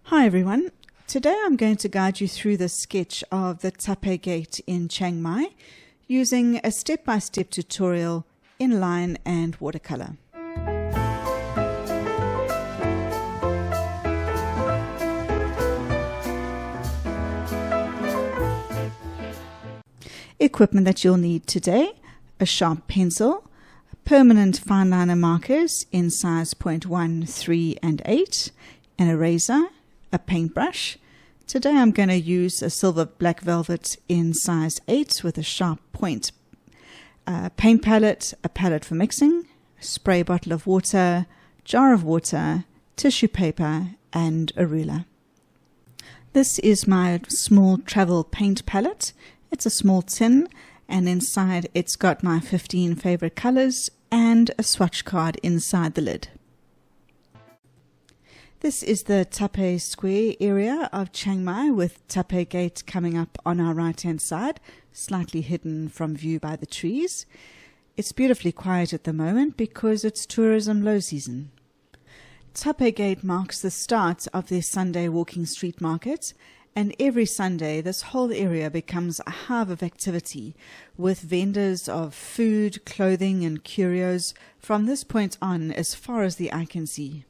Hi everyone, today I'm going to guide you through the sketch of the Tha Pae Gate in Chiang Mai using a step-by-step tutorial in line and watercolor. Equipment that you'll need today: a sharp pencil, permanent fineliner markers in size 0.1, 3 and 8, an eraser, a paintbrush. Today I'm going to use a silver black velvet in size 8 with a sharp point, a paint palette, a palette for mixing, a spray bottle of water, jar of water, tissue paper and a ruler. This is my small travel paint palette. It's a small tin and inside it's got my 15 favorite colors and a swatch card inside the lid. This is the Tha Pae Square area of Chiang Mai, with Tha Pae Gate coming up on our right hand side, slightly hidden from view by the trees. It's beautifully quiet at the moment because it's tourism low season. Tha Pae Gate marks the start of the Sunday walking street market, and every Sunday this whole area becomes a hive of activity with vendors of food, clothing and curios from this point on as far as the eye can see.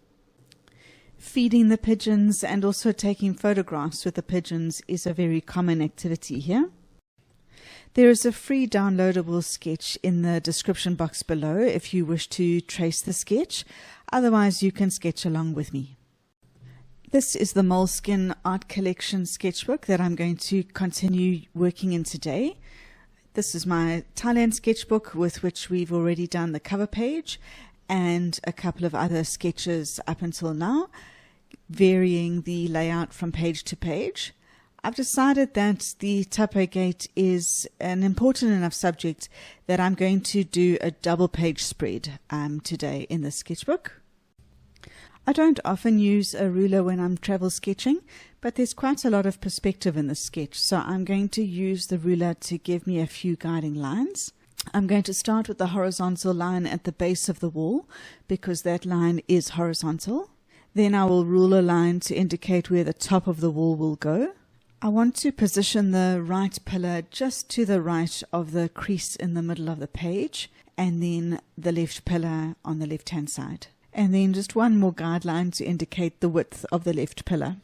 Feeding the pigeons and also taking photographs with the pigeons is a very common activity here. There is a free downloadable sketch in the description box below if you wish to trace the sketch. Otherwise, you can sketch along with me. This is the Moleskine Art Collection sketchbook that I'm going to continue working in today. This is my Thailand sketchbook with which we've already done the cover page and a couple of other sketches up until now, varying the layout from page to page. I've decided that the Tha Pae Gate is an important enough subject that I'm going to do a double page spread today in the sketchbook. I don't often use a ruler when I'm travel sketching, but there's quite a lot of perspective in the sketch, so I'm going to use the ruler to give me a few guiding lines. I'm going to start with the horizontal line at the base of the wall because that line is horizontal. Then I will rule a line to indicate where the top of the wall will go. I want to position the right pillar just to the right of the crease in the middle of the page, and then the left pillar on the left hand side. And then just one more guideline to indicate the width of the left pillar.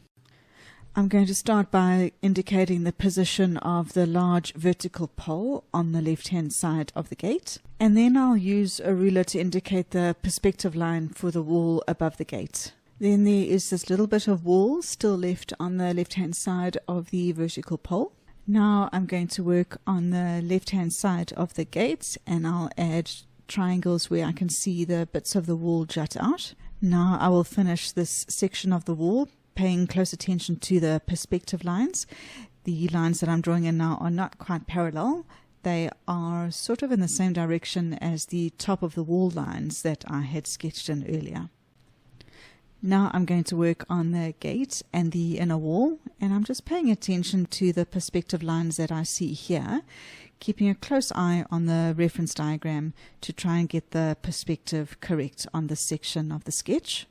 I'm going to start by indicating the position of the large vertical pole on the left hand side of the gate, and then I'll use a ruler to indicate the perspective line for the wall above the gate. Then there is this little bit of wall still left on the left hand side of the vertical pole. Now I'm going to work on the left hand side of the gate, and I'll add triangles where I can see the bits of the wall jut out. Now I will finish this section of the wall, paying close attention to the perspective lines. The lines that I'm drawing in now are not quite parallel. They are sort of in the same direction as the top of the wall lines that I had sketched in earlier. Now I'm going to work on the gate and the inner wall, and I'm just paying attention to the perspective lines that I see here, keeping a close eye on the reference diagram to try and get the perspective correct on this section of the sketch.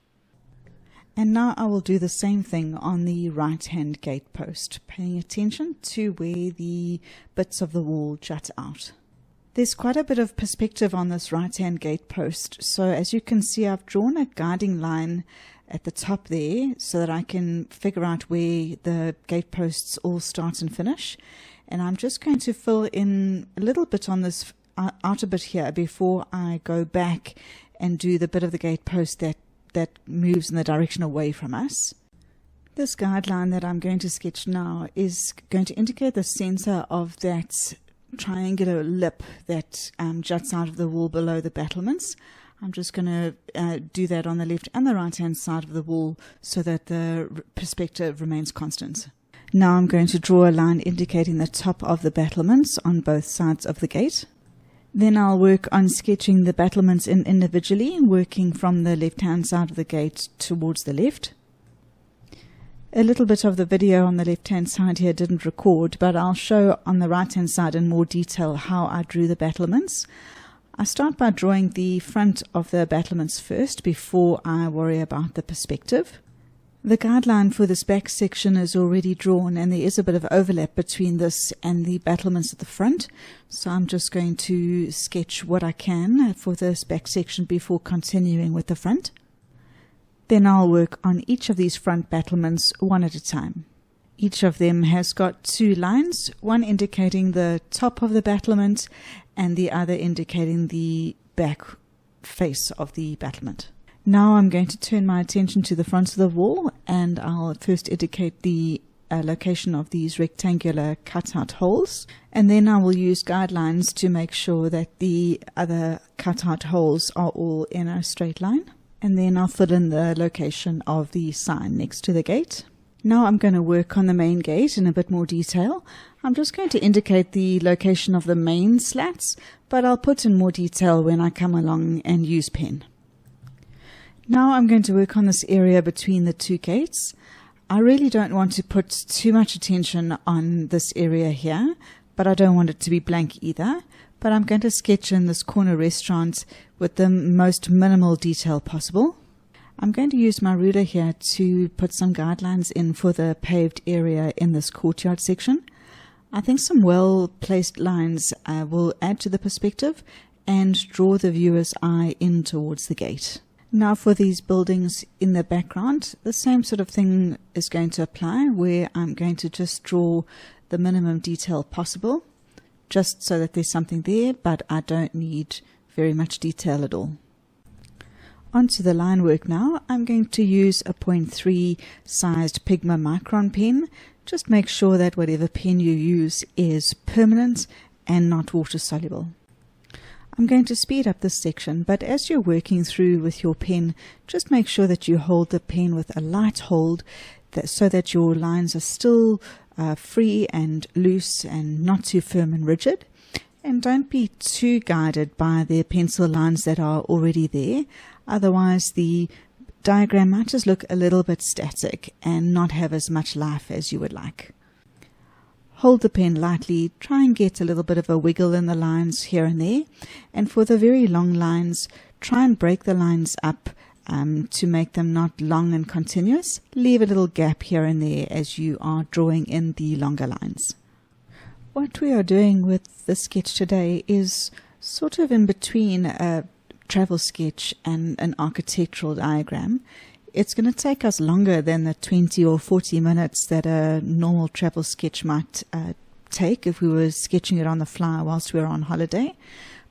And now I will do the same thing on the right hand gate post, paying attention to where the bits of the wall jut out. There's quite a bit of perspective on this right hand gate post, so as you can see I've drawn a guiding line at the top there so that I can figure out where the gate posts all start and finish. And I'm just going to fill in a little bit on this outer bit here before I go back and do the bit of the gate post that moves in the direction away from us. This guideline that I'm going to sketch now is going to indicate the center of that triangular lip that juts out of the wall below the battlements. I'm just going to do that on the left and the right hand side of the wall so that the perspective remains constant. Now I'm going to draw a line indicating the top of the battlements on both sides of the gate. Then I'll work on sketching the battlements in individually, working from the left hand side of the gate towards the left. A little bit of the video on the left hand side here didn't record, but I'll show on the right hand side in more detail how I drew the battlements. I start by drawing the front of the battlements first before I worry about the perspective. The guideline for this back section is already drawn, and there is a bit of overlap between this and the battlements at the front. So I'm just going to sketch what I can for this back section before continuing with the front. Then I'll work on each of these front battlements one at a time. Each of them has got two lines, one indicating the top of the battlement and the other indicating the back face of the battlement. Now I'm going to turn my attention to the front of the wall, and I'll first indicate the location of these rectangular cutout holes, and then I will use guidelines to make sure that the other cutout holes are all in a straight line, and then I'll fill in the location of the sign next to the gate. Now I'm going to work on the main gate in a bit more detail. I'm just going to indicate the location of the main slats, but I'll put in more detail when I come along and use pen. Now I'm going to work on this area between the two gates. I really don't want to put too much attention on this area here, but I don't want it to be blank either. But I'm going to sketch in this corner restaurant with the most minimal detail possible. I'm going to use my ruler here to put some guidelines in for the paved area in this courtyard section. I think some well-placed lines will add to the perspective and draw the viewer's eye in towards the gate. Now for these buildings in the background, the same sort of thing is going to apply, where I'm going to just draw the minimum detail possible, just so that there's something there, but I don't need very much detail at all. Onto the line work now. I'm going to use a 0.3 sized Pigma micron pen. Just make sure that whatever pen you use is permanent and not water soluble. I'm going to speed up this section, but as you're working through with your pen, just make sure that you hold the pen with a light hold, so that your lines are still free and loose and not too firm and rigid. And don't be too guided by the pencil lines that are already there, otherwise the diagram might just look a little bit static and not have as much life as you would like. Hold the pen lightly, try and get a little bit of a wiggle in the lines here and there, and for the very long lines, try and break the lines up to make them not long and continuous. Leave a little gap here and there as you are drawing in the longer lines. What we are doing with the sketch today is sort of in between a travel sketch and an architectural diagram. It's going to take us longer than the 20 or 40 minutes that a normal travel sketch might take if we were sketching it on the fly whilst we were on holiday.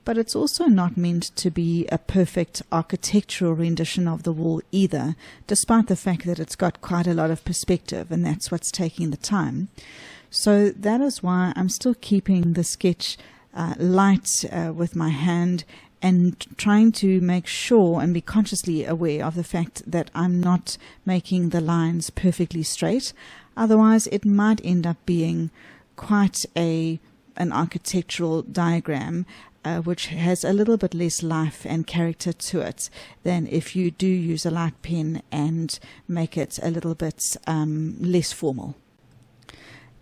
But it's also not meant to be a perfect architectural rendition of the wall either, despite the fact that it's got quite a lot of perspective, and that's what's taking the time. So that is why I'm still keeping the sketch light with my hand, and trying to make sure and be consciously aware of the fact that I'm not making the lines perfectly straight. Otherwise, it might end up being quite an architectural diagram, which has a little bit less life and character to it than if you do use a light pen and make it a little bit less formal.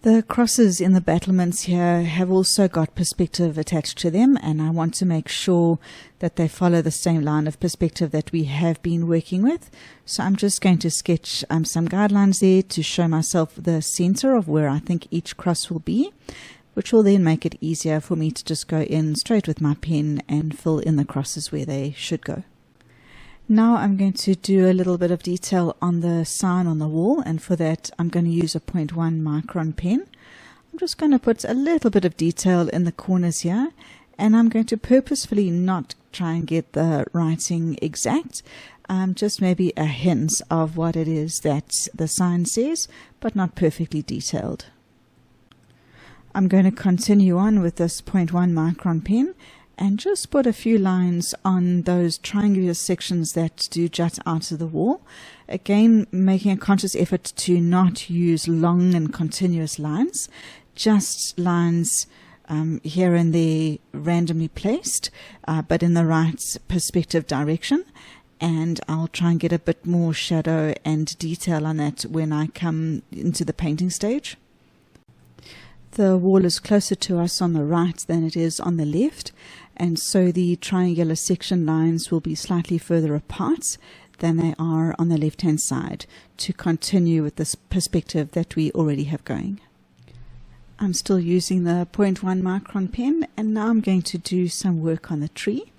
The crosses in the battlements here have also got perspective attached to them, and I want to make sure that they follow the same line of perspective that we have been working with. So I'm just going to sketch some guidelines there to show myself the center of where I think each cross will be, which will then make it easier for me to just go in straight with my pen and fill in the crosses where they should go. Now I'm going to do a little bit of detail on the sign on the wall, and for that I'm going to use a 0.1 micron pen. I'm just going to put a little bit of detail in the corners here, and I'm going to purposefully not try and get the writing exact, just maybe a hint of what it is that the sign says, but not perfectly detailed. I'm going to continue on with this 0.1 micron pen and just put a few lines on those triangular sections that do jut out of the wall. Again, making a conscious effort to not use long and continuous lines, just lines here and there randomly placed, but in the right perspective direction. And I'll try and get a bit more shadow and detail on that when I come into the painting stage. The wall is closer to us on the right than it is on the left, and so the triangular section lines will be slightly further apart than they are on the left-hand side to continue with this perspective that we already have going. I'm still using the 0.1 micron pen, and now I'm going to do some work on the tree.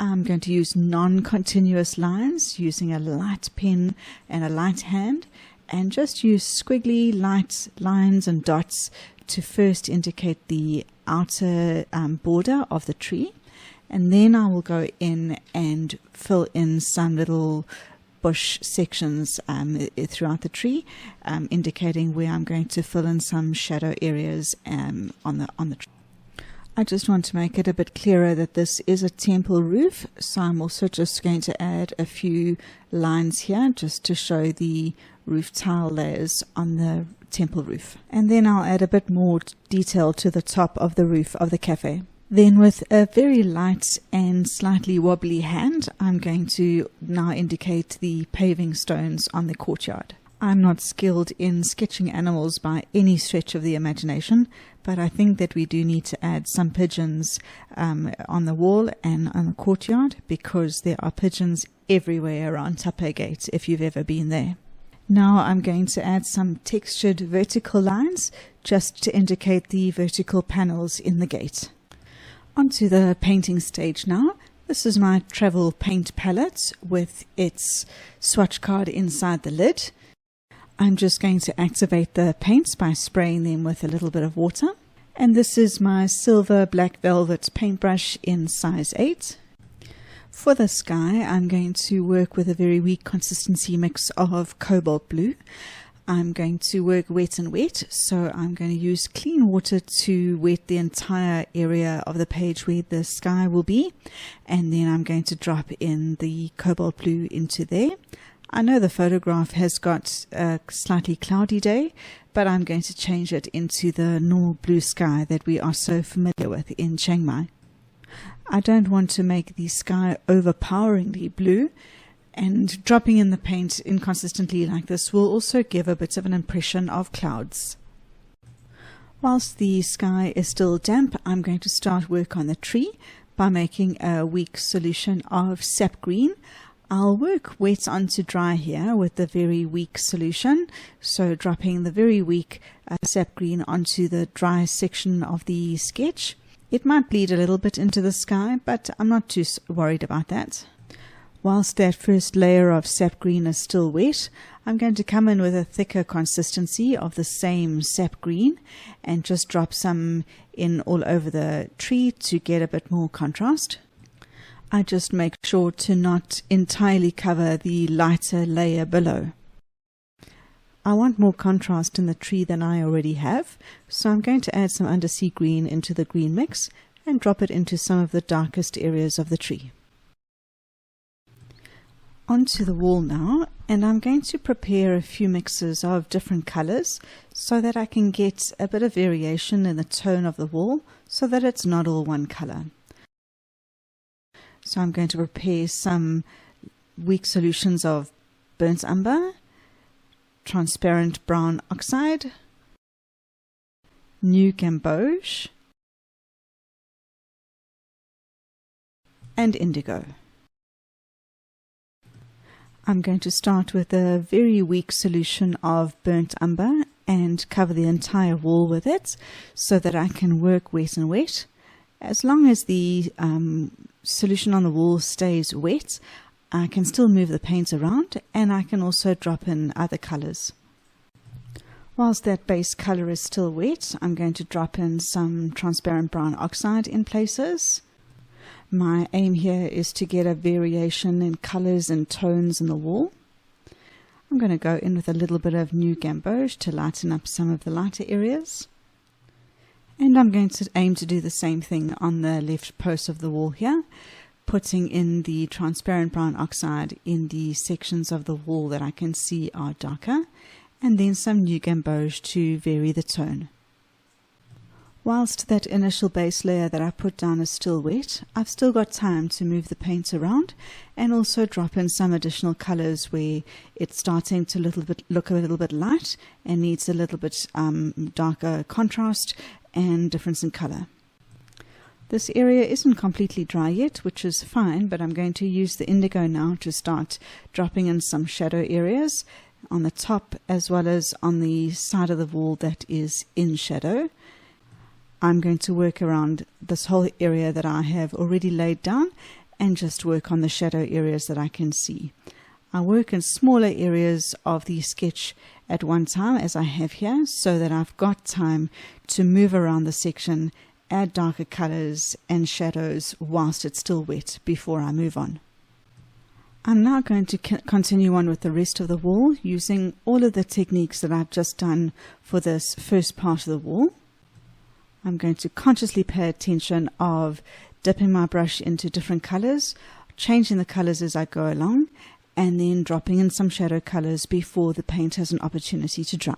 I'm going to use non-continuous lines using a light pen and a light hand, and just use squiggly light lines and dots to first indicate the outer border of the tree, and then I will go in and fill in some little bush sections throughout the tree, indicating where I'm going to fill in some shadow areas on the tree. I just want to make it a bit clearer that this is a temple roof, so I'm also just going to add a few lines here just to show the roof tile layers on the temple roof. And then I'll add a bit more detail to the top of the roof of the cafe. Then with a very light and slightly wobbly hand, I'm going to now indicate the paving stones on the courtyard. I'm not skilled in sketching animals by any stretch of the imagination, but I think that we do need to add some pigeons on the wall and on the courtyard, because there are pigeons everywhere around Tha Pae Gate if you've ever been there. Now I'm going to add some textured vertical lines just to indicate the vertical panels in the gate. Onto the painting stage now. This is my travel paint palette with its swatch card inside the lid. I'm just going to activate the paints by spraying them with a little bit of water. And this is my silver black velvet paintbrush in size 8. For the sky, I'm going to work with a very weak consistency mix of cobalt blue. I'm going to work wet and wet, so I'm going to use clean water to wet the entire area of the page where the sky will be, and then I'm going to drop in the cobalt blue into there. I know the photograph has got a slightly cloudy day, but I'm going to change it into the normal blue sky that we are so familiar with in Chiang Mai. I don't want to make the sky overpoweringly blue, and dropping in the paint inconsistently like this will also give a bit of an impression of clouds. Whilst the sky is still damp, I'm going to start work on the tree by making a weak solution of sap green. I'll work wet onto dry here with the very weak solution, so dropping the very weak sap green onto the dry section of the sketch. It might bleed a little bit into the sky, but I'm not too worried about that. Whilst that first layer of sap green is still wet, I'm going to come in with a thicker consistency of the same sap green and just drop some in all over the tree to get a bit more contrast. I just make sure to not entirely cover the lighter layer below. I want more contrast in the tree than I already have, so I'm going to add some undersea green into the green mix and drop it into some of the darkest areas of the tree. Onto the wall now, and I'm going to prepare a few mixes of different colors so that I can get a bit of variation in the tone of the wall so that it's not all one color. So I'm going to prepare some weak solutions of burnt umber, transparent brown oxide, new gamboge, and indigo. I'm going to start with a very weak solution of burnt umber and cover the entire wall with it so that I can work wet and wet. As long as the solution on the wall stays wet, I can still move the paint around, and I can also drop in other colors. Whilst that base color is still wet, I'm going to drop in some transparent brown oxide in places. My aim here is to get a variation in colors and tones in the wall. I'm going to go in with a little bit of new gamboge to lighten up some of the lighter areas. And I'm going to aim to do the same thing on the left post of the wall here, putting in the transparent brown oxide in the sections of the wall that I can see are darker, and then some new gamboge to vary the tone. Whilst that initial base layer that I put down is still wet, I've still got time to move the paint around and also drop in some additional colors where it's starting to look a little bit light and needs a little bit darker contrast and difference in color. This area isn't completely dry yet, which is fine, but I'm going to use the indigo now to start dropping in some shadow areas on the top as well as on the side of the wall that is in shadow. I'm going to work around this whole area that I have already laid down and just work on the shadow areas that I can see. I work in smaller areas of the sketch at one time, as I have here, so that I've got time to move around the section, add darker colors and shadows whilst it's still wet before I move on. I'm now going to continue on with the rest of the wall using all of the techniques that I've just done for this first part of the wall. I'm going to consciously pay attention of dipping my brush into different colors, changing the colors as I go along, and then dropping in some shadow colors before the paint has an opportunity to dry.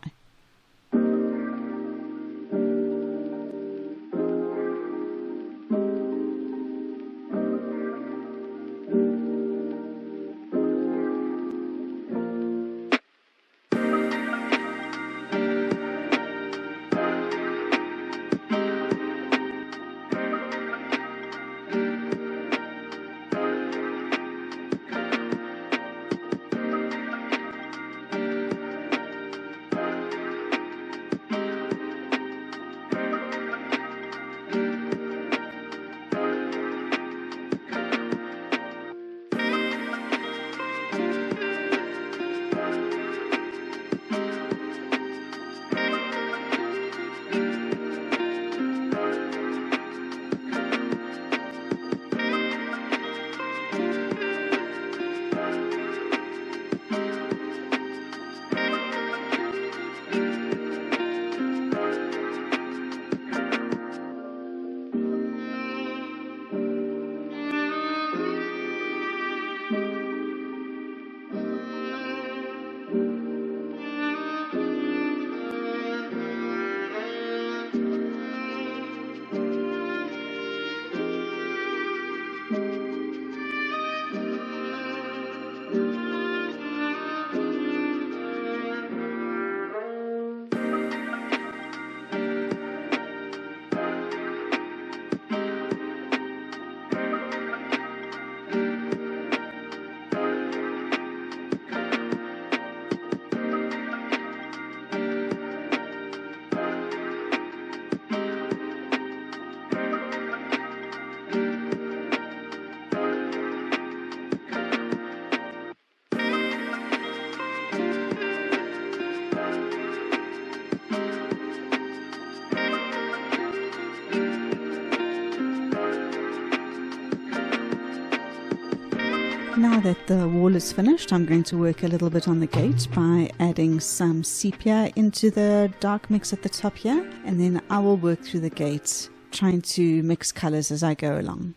Now that the wall is finished, I'm going to work a little bit on the gate by adding some sepia into the dark mix at the top here, and then I will work through the gate trying to mix colors as I go along.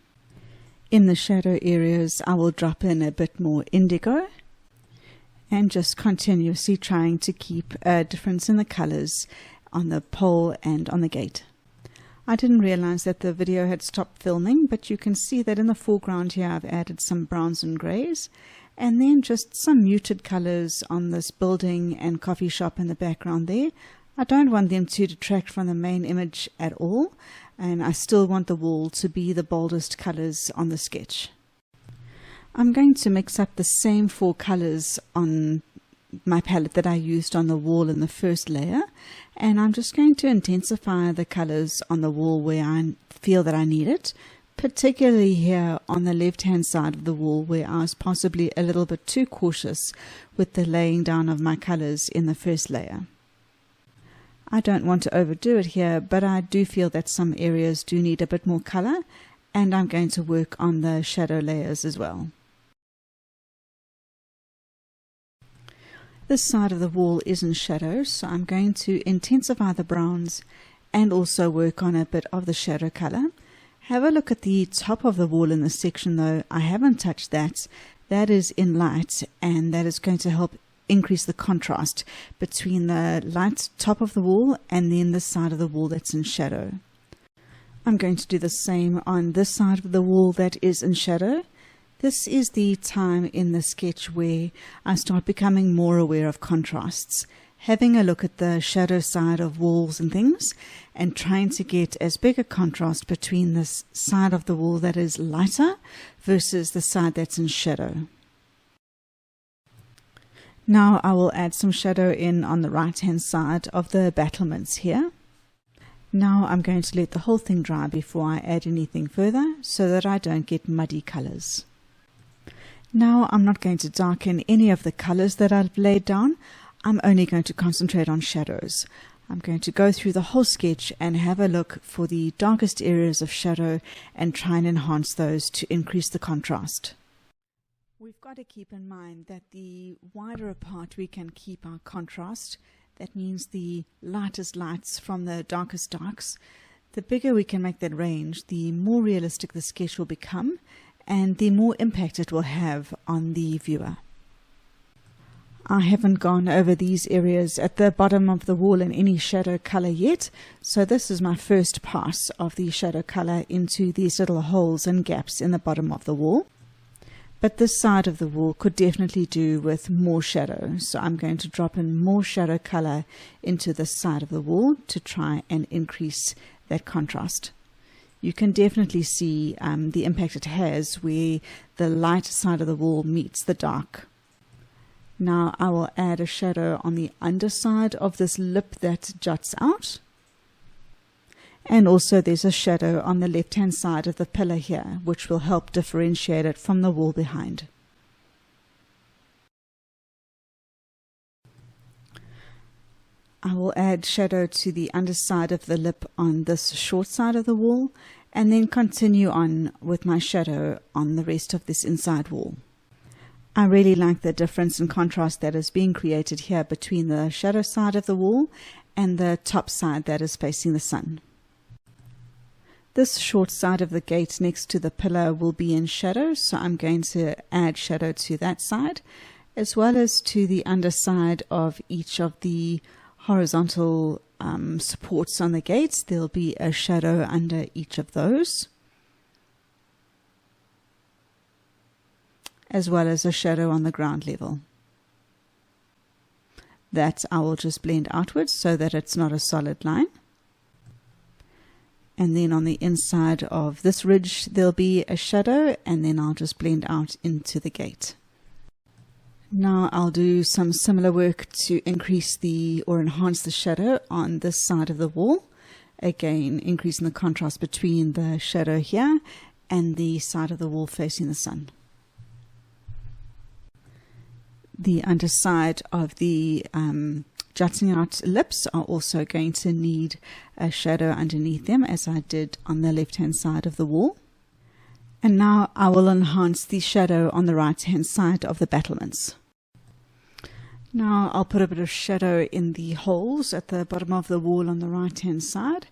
In the shadow areas I will drop in a bit more indigo and just continuously trying to keep a difference in the colors on the pole and on the gate. I didn't realize that the video had stopped filming, but you can see that in the foreground here I've added some browns and grays, and then just some muted colors on this building and coffee shop in the background there. I don't want them to detract from the main image at all, and I still want the wall to be the boldest colors on the sketch. I'm going to mix up the same 4 colors on my palette that I used on the wall in the first layer, and I'm just going to intensify the colors on the wall where I feel that I need it, particularly here on the left hand side of the wall where I was possibly a little bit too cautious with the laying down of my colors in the first layer. I don't want to overdo it here, but I do feel that some areas do need a bit more color, and I'm going to work on the shadow layers as well. This side of the wall is in shadow, so I'm going to intensify the browns and also work on a bit of the shadow color. Have a look at the top of the wall in this section though. I haven't touched that. That is in light, and that is going to help increase the contrast between the light top of the wall and then this side of the wall that's in shadow. I'm going to do the same on this side of the wall that is in shadow. This is the time in the sketch where I start becoming more aware of contrasts. having a look at the shadow side of walls and things and trying to get as big a contrast between this side of the wall that is lighter versus the side that's in shadow. Now I will add some shadow in on the right hand side of the battlements here. Now I'm going to let the whole thing dry before I add anything further so that I don't get muddy colors. Now I'm not going to darken any of the colors that I've laid down. I'm only going to concentrate on shadows. I'm going to go through the whole sketch and have a look for the darkest areas of shadow and try and enhance those to increase the contrast. We've got to keep in mind that the wider apart we can keep our contrast, that means the lightest lights from the darkest darks, the bigger we can make that range, the more realistic the sketch will become and the more impact it will have on the viewer. I haven't gone over these areas at the bottom of the wall in any shadow color yet, so this is my first pass of the shadow color into these little holes and gaps in the bottom of the wall. But this side of the wall could definitely do with more shadow, so I'm going to drop in more shadow color into this side of the wall to try and increase that contrast. You can definitely see the impact it has where the light side of the wall meets the dark. Now I will add a shadow on the underside of this lip that juts out. And also there's a shadow on the left hand side of the pillar here, which will help differentiate it from the wall behind. I will add shadow to the underside of the lip on this short side of the wall, and then continue on with my shadow on the rest of this inside wall. I really like the difference in contrast that is being created here between the shadow side of the wall and the top side that is facing the sun. This short side of the gate next to the pillar will be in shadow, so I'm going to add shadow to that side, as well as to the underside of each of the horizontal supports on the gates. There'll be a shadow under each of those, as well as a shadow on the ground level. That I will just blend outwards so that it's not a solid line. And then on the inside of this ridge there'll be a shadow, and then I'll just blend out into the gate. Now I'll do some similar work to increase or enhance the shadow on this side of the wall. Again, increasing the contrast between the shadow here and the side of the wall facing the sun. The underside of the jutting out lips are also going to need a shadow underneath them, as I did on the left hand side of the wall. And now I will enhance the shadow on the right hand side of the battlements. Now I'll put a bit of shadow in the holes at the bottom of the wall on the right hand side,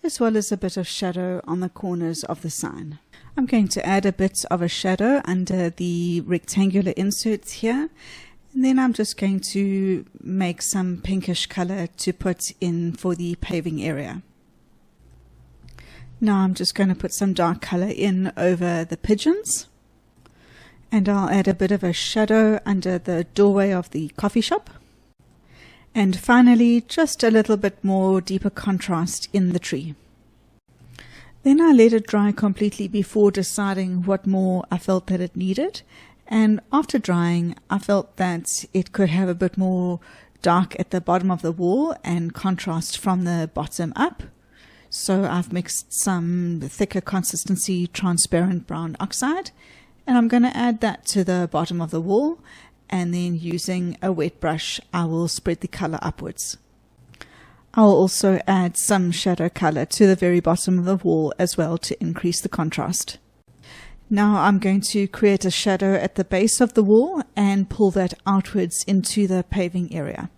as well as a bit of shadow on the corners of the sign. I'm going to add a bit of a shadow under the rectangular inserts here, and then I'm just going to make some pinkish color to put in for the paving area. Now I'm just going to put some dark color in over the pigeons, and I'll add a bit of a shadow under the doorway of the coffee shop. And finally, just a little bit more deeper contrast in the tree. Then I let it dry completely before deciding what more I felt that it needed. And after drying, I felt that it could have a bit more dark at the bottom of the wall and contrast from the bottom up. So I've mixed some thicker consistency transparent brown oxide, and I'm going to add that to the bottom of the wall, and then using a wet brush I will spread the color upwards. I'll also add some shadow color to the very bottom of the wall as well to increase the contrast. Now I'm going to create a shadow at the base of the wall and pull that outwards into the paving area.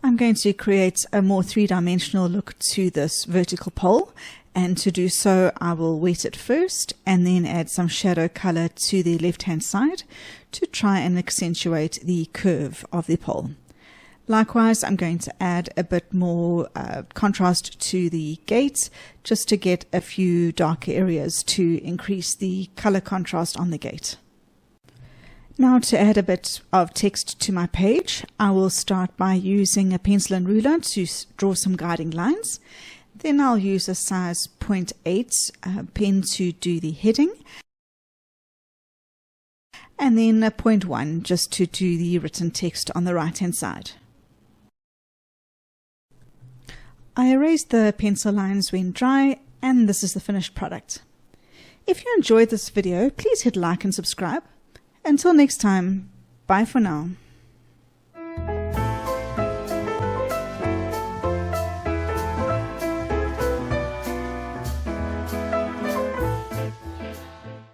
I'm going to create a more three-dimensional look to this vertical pole, and to do so I will wet it first and then add some shadow color to the left hand side to try and accentuate the curve of the pole. Likewise, I'm going to add a bit more contrast to the gate just to get a few darker areas to increase the color contrast on the gate. Now to add a bit of text to my page, I will start by using a pencil and ruler to draw some guiding lines. Then I'll use a size 0.8 pen to do the heading, and then a 0.1 just to do the written text on the right hand side. I erased the pencil lines when dry, and this is the finished product. If you enjoyed this video, please hit like and subscribe. Until next time, bye for now.